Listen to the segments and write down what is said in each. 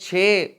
6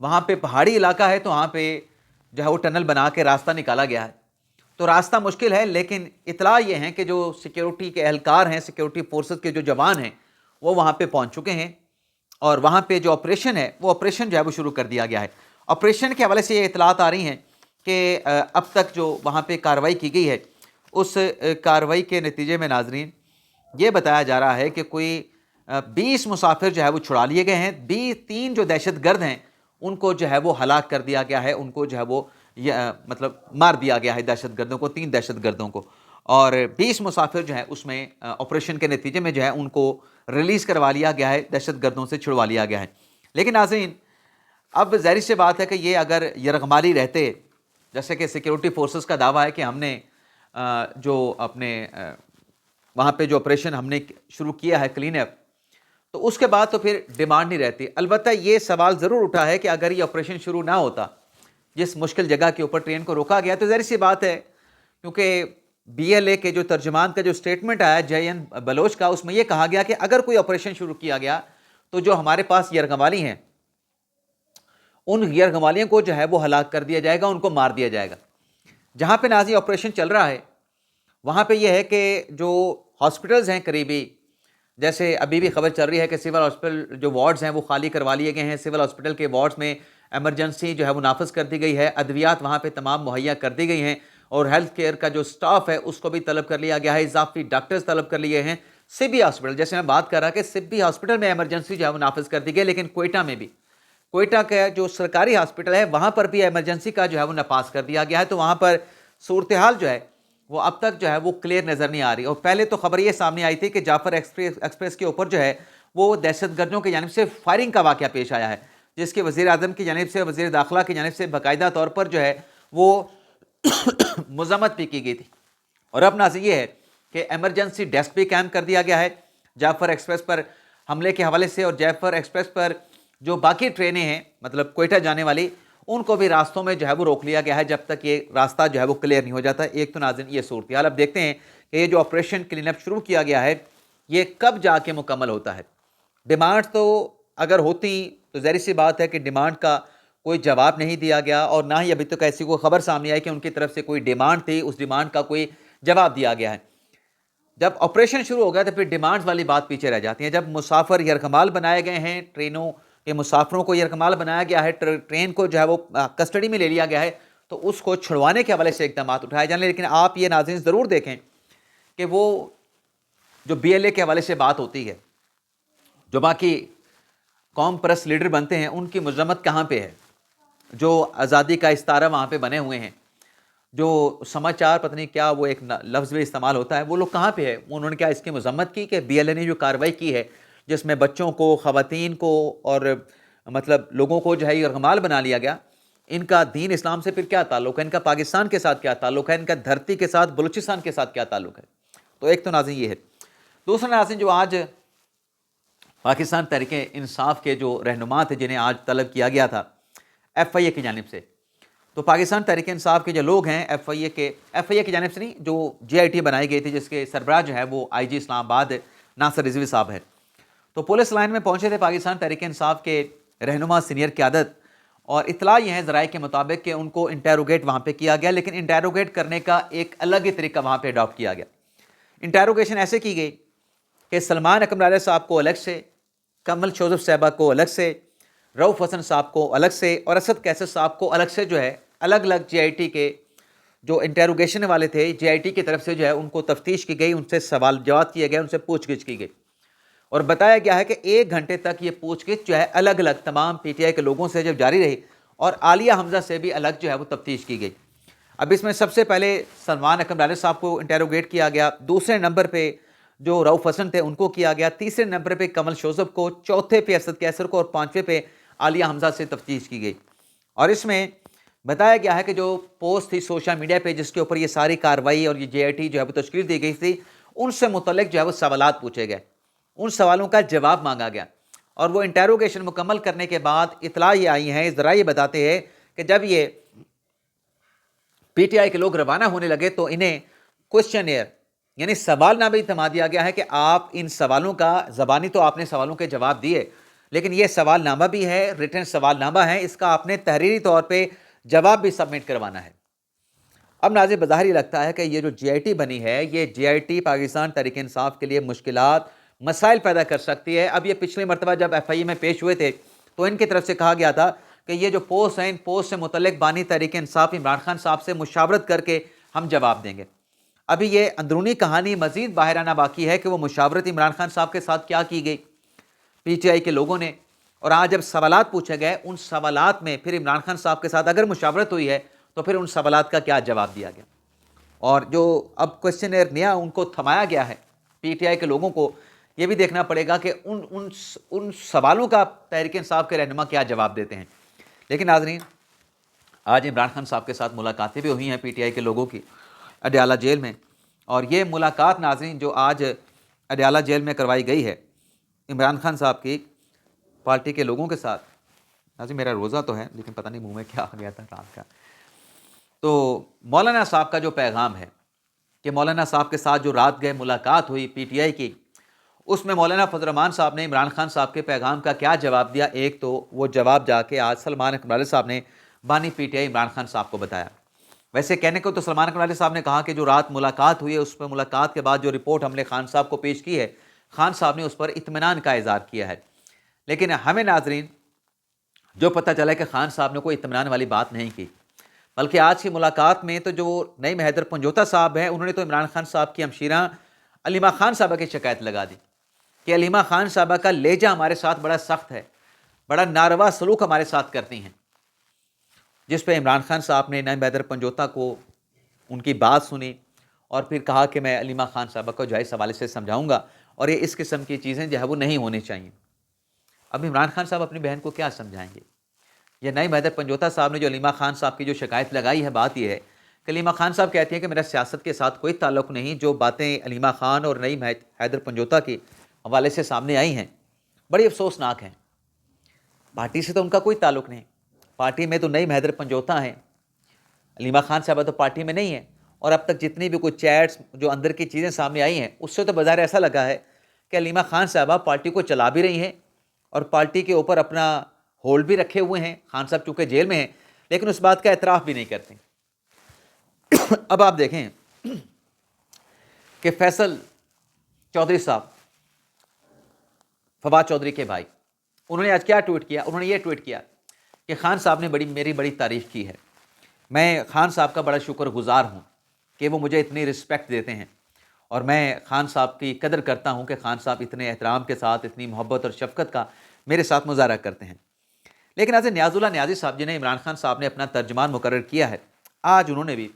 وہاں پہ پہاڑی علاقہ ہے تو وہاں پہ جو ہے وہ ٹنل بنا کے راستہ نکالا گیا ہے. تو راستہ مشکل ہے، لیکن اطلاع یہ ہے کہ جو سیکیورٹی کے اہلکار ہیں، سیکیورٹی فورسز کے جو جوان ہیں، وہ وہاں پہ پہنچ چکے ہیں اور وہاں پہ جو آپریشن ہے وہ آپریشن جو ہے وہ شروع کر دیا گیا ہے. آپریشن کے حوالے سے یہ اطلاعات آ رہی ہیں کہ اب تک جو وہاں پہ کارروائی کی گئی ہے، اس کارروائی کے نتیجے میں ناظرین یہ بتایا جا رہا ہے کہ کوئی 20 مسافر جو ہے وہ چھڑا لیے گئے ہیں. 3 جو دہشت گرد ہیں ان کو جو ہے وہ ہلاک کر دیا گیا ہے، ان کو جو ہے وہ مطلب مار دیا گیا ہے دہشت گردوں کو، 3 دہشت گردوں کو، اور 20 مسافر جو ہیں اس میں آپریشن کے نتیجے میں جو ہے ان کو ریلیز کروا لیا گیا ہے، دہشت گردوں سے چھڑوا لیا گیا ہے. لیکن ناظرین اب ظاہر سی بات ہے کہ یہ اگر یرغمالی رہتے، جیسے کہ سیکیورٹی فورسز کا دعویٰ ہے کہ ہم نے جو اپنے وہاں پہ جو آپریشن ہم نے شروع کیا ہے کلین اپ، تو اس کے بعد تو پھر ڈیمانڈ نہیں رہتی. البتہ یہ سوال ضرور اٹھا ہے کہ اگر یہ آپریشن شروع نہ ہوتا، جس مشکل جگہ کے اوپر ٹرین کو روکا گیا، تو ظاہر سی بات ہے کیونکہ بی ایل اے کے جو ترجمان کا جو سٹیٹمنٹ آیا جے این بلوچ کا، اس میں یہ کہا گیا کہ اگر کوئی آپریشن شروع کیا گیا تو جو ہمارے پاس یرغمالی ہیں ان یرغمالیوں کو جو ہے وہ ہلاک کر دیا جائے گا، ان کو مار دیا جائے گا. جہاں پہ نازی آپریشن چل رہا ہے وہاں پہ یہ ہے کہ جو ہاسپٹلز ہیں قریبی، جیسے ابھی بھی خبر چل رہی ہے کہ سول ہاسپٹل جو وارڈز ہیں وہ خالی کروا لیے گئے ہیں. سول ہاسپٹل کے وارڈز میں ایمرجنسی جو ہے وہ نافذ کر دی گئی ہے، ادویات وہاں پہ تمام مہیا کر دی گئی ہیں، اور ہیلتھ کیئر کا جو سٹاف ہے اس کو بھی طلب کر لیا گیا ہے، اضافی ڈاکٹرز طلب کر لیے ہیں. سبی ہاسپٹل، جیسے میں بات کر رہا کہ سبی ہاسپٹل میں ایمرجنسی جو ہے وہ نافذ کر دی گئی، لیکن کوئٹہ میں بھی، کوئٹہ کا جو سرکاری ہاسپٹل ہے وہاں پر بھی ایمرجنسی کا جو ہے وہ نفاذ کر دیا گیا ہے. تو وہاں پر صورتحال جو ہے وہ اب تک جو ہے وہ کلیئر نظر نہیں آ رہی. اور پہلے تو خبر یہ سامنے آئی تھی کہ جعفر ایکسپریس کے اوپر جو ہے وہ دہشت گردوں کی جانب سے فائرنگ کا واقعہ پیش آیا ہے، جس کے وزیر اعظم کی جانب سے، وزیر داخلہ کی جانب سے باقاعدہ طور پر جو ہے وہ مذمت بھی کی گئی تھی. اور اب ناظرین یہ ہے کہ ایمرجنسی ڈیسک بھی قائم کر دیا گیا ہے جعفر ایکسپریس پر حملے کے حوالے سے، اور جعفر ایکسپریس پر جو باقی ٹرینیں ہیں مطلب کوئٹہ جانے والی، ان کو بھی راستوں میں جو ہے وہ روک لیا گیا ہے جب تک یہ راستہ جو ہے وہ کلیئر نہیں ہو جاتا. ایک تو ناظرین یہ صورتحال. اب دیکھتے ہیں کہ یہ جو آپریشن کلین اپ شروع کیا گیا ہے یہ کب جا کے مکمل ہوتا ہے. ڈیمانڈ تو اگر ہوتی تو ظاہر سی بات ہے کہ ڈیمانڈ کا کوئی جواب نہیں دیا گیا، اور نہ ہی ابھی تک ایسی کوئی خبر سامنے آئی کہ ان کی طرف سے کوئی ڈیمانڈ تھی، اس ڈیمانڈ کا کوئی جواب دیا گیا ہے. جب آپریشن شروع ہو گیا تو پھر ڈیمانڈ والی بات پیچھے رہ جاتی ہے. جب مسافر یرغمال بنائے گئے ہیں، ٹرینوں کے مسافروں کو یرغمال بنایا گیا ہے، ٹرین کو جو ہے وہ کسٹڈی میں لے لیا گیا ہے، تو اس کو چھڑوانے کے حوالے سے اقدامات اٹھائے جانے. لیکن آپ یہ ناظرین ضرور دیکھیں کہ وہ جو بی ایل اے کے حوالے سے بات ہوتی ہے، جو باقی قوم پرست لیڈر بنتے ہیں، ان کی مذمت کہاں پہ ہے؟ جو آزادی کا استارہ وہاں پہ بنے ہوئے ہیں، جو سماچار پتہ نہیں کیا وہ ایک لفظ بھی استعمال ہوتا ہے، وہ لوگ کہاں پہ ہے؟ انہوں نے کیا اس کی مذمت کی کہ بی ایل اے نے جو کارروائی کی ہے جس میں بچوں کو، خواتین کو اور مطلب لوگوں کو جو ہے یرغمال بنا لیا گیا، ان کا دین اسلام سے پھر کیا تعلق ہے؟ ان کا پاکستان کے ساتھ کیا تعلق ہے؟ ان کا دھرتی کے ساتھ، بلوچستان کے ساتھ کیا تعلق ہے؟ تو ایک تو ناظرین یہ ہے. دوسرا ناظرین، جو آج پاکستان تحریک انصاف کے جو رہنما تھے جنہیں آج طلب کیا گیا تھا ایف آئی اے کی جانب سے، تو پاکستان تحریک انصاف کے جو لوگ ہیں ایف آئی اے کی جانب سے نہیں، جو جے آئی ٹی بنائی گئی تھی جس کے سربراہ جو ہے وہ آئی جی اسلام آباد ناصر رضوی صاحب ہے، تو پولیس لائن میں پہنچے تھے پاکستان تحریک انصاف کے رہنما سینئر قیادت. اور اطلاع یہ ہے ذرائع کے مطابق کہ ان کو انٹیروگیٹ وہاں پہ کیا گیا، لیکن انٹیروگیٹ کرنے کا ایک الگ ہی طریقہ وہاں پہ اڈاپٹ کیا گیا. انٹیروگیشن ایسے کی گئی کہ سلمان اکرم لالہ صاحب کو الگ سے، کمل شوزف صاحبہ کو الگ سے، رؤف حسن صاحب کو الگ سے، اور اسد کیسر صاحب کو الگ سے جو ہے الگ الگ جے آئی ٹی کے جو انٹیروگیشن والے تھے، جے آئی ٹی کی طرف سے جو ہے ان کو تفتیش کی گئی، ان سے سوال جواب کیے گئے، ان سے پوچھ گچھ کی گئی. اور بتایا گیا ہے کہ 1 گھنٹے تک یہ پوچھ گچھ جو ہے الگ الگ تمام پی ٹی آئی کے لوگوں سے جب جاری رہی، اور عالیہ حمزہ سے بھی الگ جو ہے وہ تفتیش کی گئی. اب اس میں سب سے پہلے سلمان اکرم لالہ صاحب کو انٹیروگیٹ کیا گیا، دوسرے نمبر پہ جو رؤف حسن تھے ان کو کیا گیا، تیسرے نمبر پہ کمل شوزف کو، چوتھے پہ اسد کیسر کو، اور 5ویں پہ عالیہ حمزہ سے تفتیش کی گئی. اور اس میں بتایا گیا ہے کہ جو پوسٹ تھی سوشل میڈیا پہ جس کے اوپر یہ ساری کارروائی اور یہ جے آئی ٹی جو ہے وہ تشکیل دی گئی تھی، ان سے متعلق جو ہے وہ سوالات پوچھے گئے، ان سوالوں کا جواب مانگا گیا. اور وہ انٹیروگیشن مکمل کرنے کے بعد اطلاع یہ آئی ہیں، ذرائع یہ بتاتے ہیں کہ جب یہ پی ٹی آئی کے لوگ روانہ ہونے لگے تو انہیں کوشچن ایئر یعنی سوال نامہ بھی تھما دیا گیا ہے کہ آپ ان سوالوں کا زبانی تو آپ نے سوالوں کے جواب دیے، لیکن یہ سوال نامہ بھی ہے، ریٹن سوال نامہ ہے، اس کا آپ نے تحریری طور پہ جواب بھی سبمٹ کروانا ہے۔ اب ناظرین بظاہر یہ لگتا ہے کہ یہ جو جی آئی ٹی بنی ہے، یہ جی آئی ٹی پاکستان تحریک انصاف کے لیے مشکلات، مسائل پیدا کر سکتی ہے۔ اب یہ پچھلی مرتبہ جب ایف آئی اے میں پیش ہوئے تھے تو ان کی طرف سے کہا گیا تھا کہ یہ جو پوسٹ ہیں، ان پوسٹ سے متعلق بانی تحریک انصاف عمران خان صاحب سے مشاورت کر کے ہم جواب دیں گے۔ ابھی یہ اندرونی کہانی مزید باہر آنا باقی ہے کہ وہ مشاورت عمران خان صاحب کے ساتھ کیا کی گئی پی ٹی آئی کے لوگوں نے، اور آج جب سوالات پوچھے گئے ان سوالات میں پھر عمران خان صاحب کے ساتھ اگر مشاورت ہوئی ہے تو پھر ان سوالات کا کیا جواب دیا گیا، اور جو اب کوشچنئر نیا ان کو تھمایا گیا ہے پی ٹی آئی کے لوگوں کو، یہ بھی دیکھنا پڑے گا کہ ان سوالوں کا تحریک انصاف کے رہنما کیا جواب دیتے ہیں۔ لیکن ناظرین آج عمران خان صاحب کے ساتھ ملاقاتیں بھی ہوئی ہیں پی ٹی آئی کے لوگوں کی اڈیالہ جیل میں، اور یہ ملاقات ناظرین جو آج اڈیالہ جیل میں کروائی گئی ہے عمران خان صاحب کی پارٹی کے لوگوں کے ساتھ، ناظرین میرا روزہ تو ہے لیکن پتہ نہیں منہ میں کیا آ گیا تھا رات کا، تو مولانا صاحب کا جو پیغام ہے کہ مولانا صاحب کے ساتھ جو رات گئے ملاقات ہوئی پی ٹی آئی کی، اس میں مولانا فضل الرحمان صاحب نے عمران خان صاحب کے پیغام کا کیا جواب دیا، ایک تو وہ جواب جا کے آج سلمان اکمل صاحب نے بانی P T I Imran Khan صاحب کو بتایا۔ ویسے کہنے کو تو سلمان اکمل صاحب نے کہا کہ جو رات ملاقات ہوئی ہے اس پہ ملاقات کے بعد جو رپورٹ ہم نے خان صاحب کو پیش کی ہے، خان صاحب نے اس پر اطمینان کا اظہار کیا ہے، لیکن ہمیں ناظرین جو پتہ چلا ہے کہ خان صاحب نے کوئی اطمینان والی بات نہیں کی، بلکہ آج کی ملاقات میں تو جو نعیم حیدر پنجوتا صاحب ہیں انہوں نے تو عمران خان صاحب کی ہمشیرہ علیمہ خان صاحبہ کی شکایت لگا دی کہ علیمہ خان صاحبہ کا لہجہ ہمارے ساتھ بڑا سخت ہے، بڑا ناروا سلوک ہمارے ساتھ کرتی ہیں، جس پہ عمران خان صاحب نے نعیم حیدر پنجوتا کو ان کی بات سنی اور پھر کہا کہ میں علیمہ خان صاحبہ کو جو ہے اس حوالے سے سمجھاؤں گا، اور یہ اس قسم کی چیزیں جو ہے وہ نہیں ہونی چاہیے۔ اب عمران خان صاحب اپنی بہن کو کیا سمجھائیں گے؟ یہ نعیم حیدر پنجوتا صاحب نے جو علیمہ خان صاحب کی جو شکایت لگائی ہے، بات یہ ہے کہ علیمہ خان صاحب کہتی ہیں کہ میرا سیاست کے ساتھ کوئی تعلق نہیں، جو باتیں علیمہ خان اور نعیم حیدر پنجوتا کے حوالے سے سامنے آئی ہیں بڑی افسوسناک ہیں۔ پارٹی سے تو ان کا کوئی تعلق نہیں، پارٹی میں تو نعیم حیدر پنجوتا ہیں، علیمہ خان صاحبہ تو پارٹی میں نہیں ہے، اور اب تک جتنی بھی کوئی چیٹس جو اندر کی چیزیں سامنے آئی ہیں اس سے تو بظاہر ایسا لگا ہے کہ علیمہ خان صاحبہ پارٹی کو چلا بھی رہی ہیں اور پارٹی کے اوپر اپنا ہولڈ بھی رکھے ہوئے ہیں، خان صاحب چونکہ جیل میں ہیں لیکن اس بات کا اعتراف بھی نہیں کرتے۔ اب آپ دیکھیں کہ فیصل چودھری صاحب، فواد چودھری کے بھائی، انہوں نے آج کیا ٹویٹ کیا؟ انہوں نے یہ ٹویٹ کیا کہ خان صاحب نے میری بڑی تعریف کی ہے، میں خان صاحب کا بڑا شکر گزار ہوں کہ وہ مجھے اتنی رسپیکٹ دیتے ہیں، اور میں خان صاحب کی قدر کرتا ہوں کہ خان صاحب اتنے احترام کے ساتھ اتنی محبت اور شفقت کا میرے ساتھ مظاہرہ کرتے ہیں۔ لیکن حضرت نیاز اللہ نیازی صاحب جنہیں عمران خان صاحب نے اپنا ترجمان مقرر کیا ہے، آج انہوں نے بھی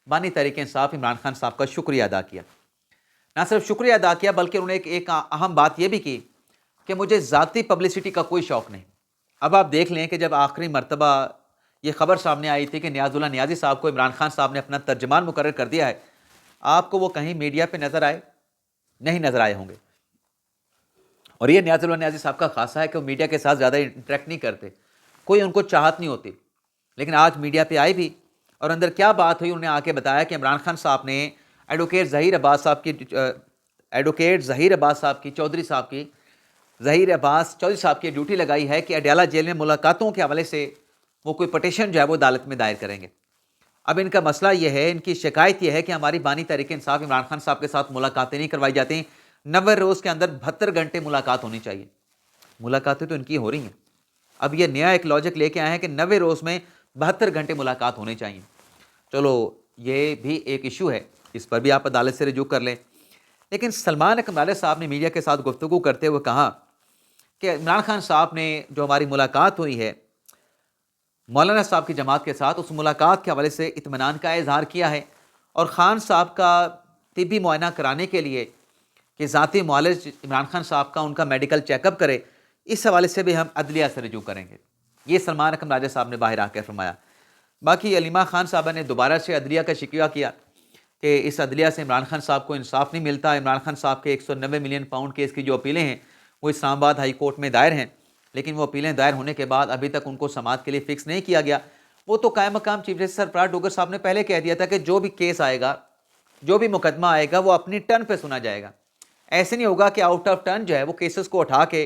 بانی تحریک انصاف عمران خان صاحب کا شکریہ ادا کیا، نہ صرف شکریہ ادا کیا بلکہ انہوں نے ایک اہم بات یہ بھی کی کہ مجھے ذاتی پبلسٹی کا کوئی شوق نہیں۔ اب آپ دیکھ لیں کہ جب آخری مرتبہ یہ خبر سامنے آئی تھی کہ نیاز اللہ نیازی صاحب کو عمران خان صاحب نے اپنا ترجمان مقرر کر دیا ہے، آپ کو وہ کہیں میڈیا پہ نظر آئے؟ نہیں نظر آئے ہوں گے، اور یہ نیاز اللہ نیازی صاحب کا خاصہ ہے کہ وہ میڈیا کے ساتھ زیادہ انٹریکٹ نہیں کرتے، کوئی ان کو چاہت نہیں ہوتی، لیکن آج میڈیا پہ آئے بھی، اور اندر کیا بات ہوئی انہوں نے آ کے بتایا کہ عمران خان صاحب نے ایڈوکیٹ ظہیر عباس صاحب کی ڈیوٹی لگائی ہے کہ اڈیالہ جیل میں ملاقاتوں کے حوالے سے وہ کوئی پٹیشن جو ہے وہ عدالت میں دائر کریں گے۔ اب ان کا مسئلہ یہ ہے، ان کی شکایت یہ ہے کہ ہماری بانی تحریک انصاف عمران خان صاحب کے ساتھ ملاقاتیں نہیں کروائی جاتی، 90 روز کے اندر 72 گھنٹے ملاقات ہونی چاہیے۔ ملاقاتیں تو ان کی ہو رہی ہیں، اب یہ نیا ایک لاجک لے کے آئے ہیں کہ 90 روز میں 72 گھنٹے ملاقات ہونے چاہیے۔ چلو یہ بھی ایک ایشو ہے، اس پر بھی آپ عدالت سے رجوع کر لیں، لیکن سلمان اکمل صاحب نے میڈیا کے ساتھ گفتگو کرتے ہوئے کہا کہ عمران خان صاحب نے جو ہماری ملاقات ہوئی ہے مولانا صاحب کی جماعت کے ساتھ، اس ملاقات کے حوالے سے اطمینان کا اظہار کیا ہے، اور خان صاحب کا طبی معائنہ کرانے کے لیے کہ ذاتی معالج عمران خان صاحب کا ان کا میڈیکل چیک اپ کرے، اس حوالے سے بھی ہم عدلیہ سے رجوع کریں گے، یہ سلمان اکرم راجہ صاحب نے باہر آ کے فرمایا۔ باقی علیمہ خان صاحبہ نے دوبارہ سے عدلیہ کا شکوہ کیا کہ اس عدلیہ سے عمران خان صاحب کو انصاف نہیں ملتا، عمران خان صاحب کے 190 ملین پاؤنڈ کیس کی جو اپیلیں ہیں وہ اسلام آباد ہائی کورٹ میں دائر ہیں، لیکن وہ اپیلیں دائر ہونے کے بعد ابھی تک ان کو سماعت کے لیے فکس نہیں کیا گیا۔ وہ تو قائم مقام چیف جسٹس سرفراز ڈوگر صاحب نے پہلے کہہ دیا تھا کہ جو بھی کیس آئے گا، جو بھی مقدمہ آئے گا وہ اپنی ٹرن پہ سنا جائے گا، ایسے نہیں ہوگا کہ آؤٹ آف ٹرن جو ہے وہ کیسز کو اٹھا کے